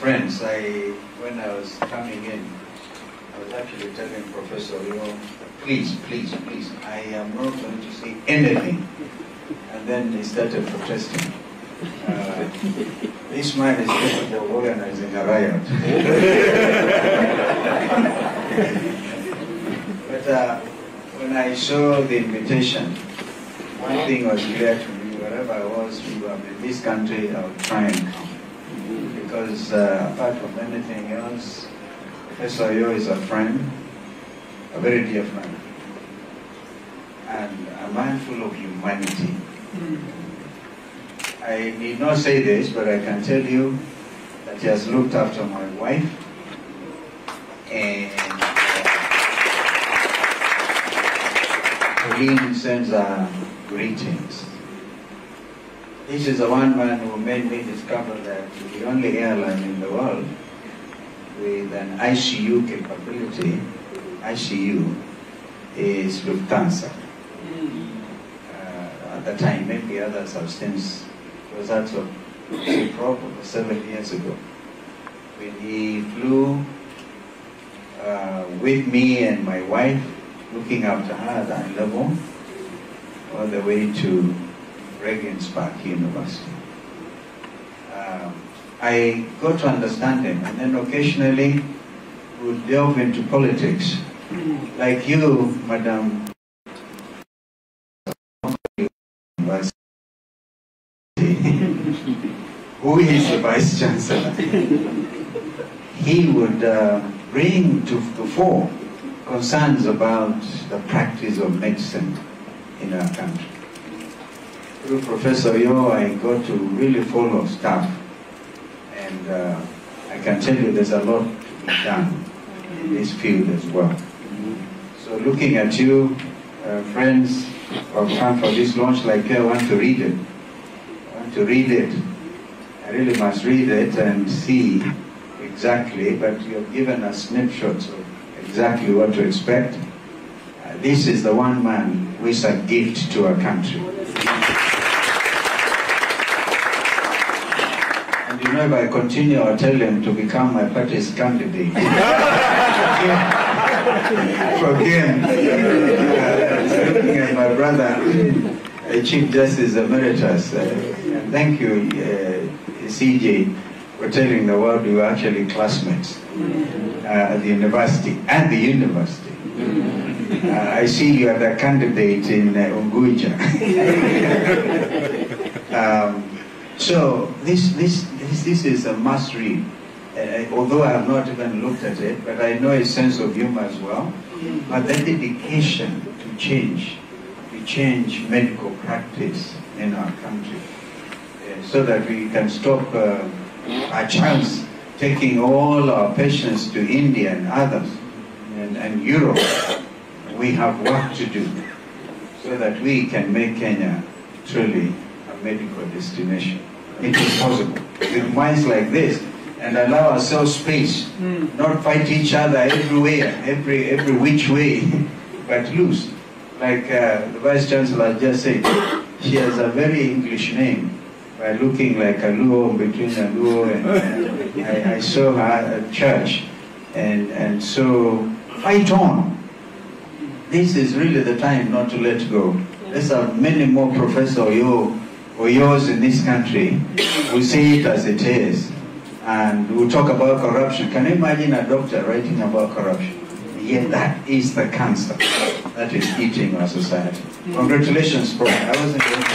friends, when I was coming in, I was actually telling Professor Leo, please, I am not going to say anything. And then he started protesting. This man is capable of organizing a riot. But when I saw the invitation, one thing was clear to me: wherever I was, in this country, I would try and come. Because apart from anything else, Professor Yo is a friend, a very dear friend, and a man full of humanity. I need not say this, but I can tell you that he has looked after my wife, and Pauline sends her greetings. This is the one man who made me discover that the only airline in the world with an ICU capability, ICU, is Lufthansa. At the time, maybe others have since, because that's a problem 7 years ago. When he flew with me and my wife, looking after her at that level, all the way to Regensburg University. I got to understand him, and then occasionally would delve into politics. Like you, Madam, who is the Vice Chancellor, he would bring to the fore concerns about the practice of medicine in our country. Through Professor Yo, I got to really follow stuff, and I can tell you there's a lot to be done in this field as well. So looking at you, friends who have come for this launch, like I want to read it. I want to read it. I really must read it and see exactly, but you have given us snapshots of exactly what to expect. This is the one man who is a gift to our country. And you know, if I continue, I'll tell him to become my party's candidate. Forgive me. Looking at my brother, Chief Justice Emeritus, and thank you, CJ, for telling the world we were actually classmates at the university. I see you are the candidate in Unguja. So this is a must read. Although I have not even looked at it, but I know his sense of humor as well. But the dedication to change medical practice in our country, so that we can stop our chance taking all our patients to India and others and Europe. We have work to do so that we can make Kenya truly a medical destination. It is possible with minds like this, and allow ourselves space, not fight each other everywhere, every which way, but loose. Like the Vice Chancellor just said, she has a very English name, by looking like a Luo, between a Luo and I saw her at church, and so fight on. This is really the time not to let go. There's many more Professor Yo or Yos in this country who say it as it is, and we'll talk about corruption. Can you imagine a doctor writing about corruption? Yet that is the cancer that is eating our society. Congratulations, Prof. I wasn't going to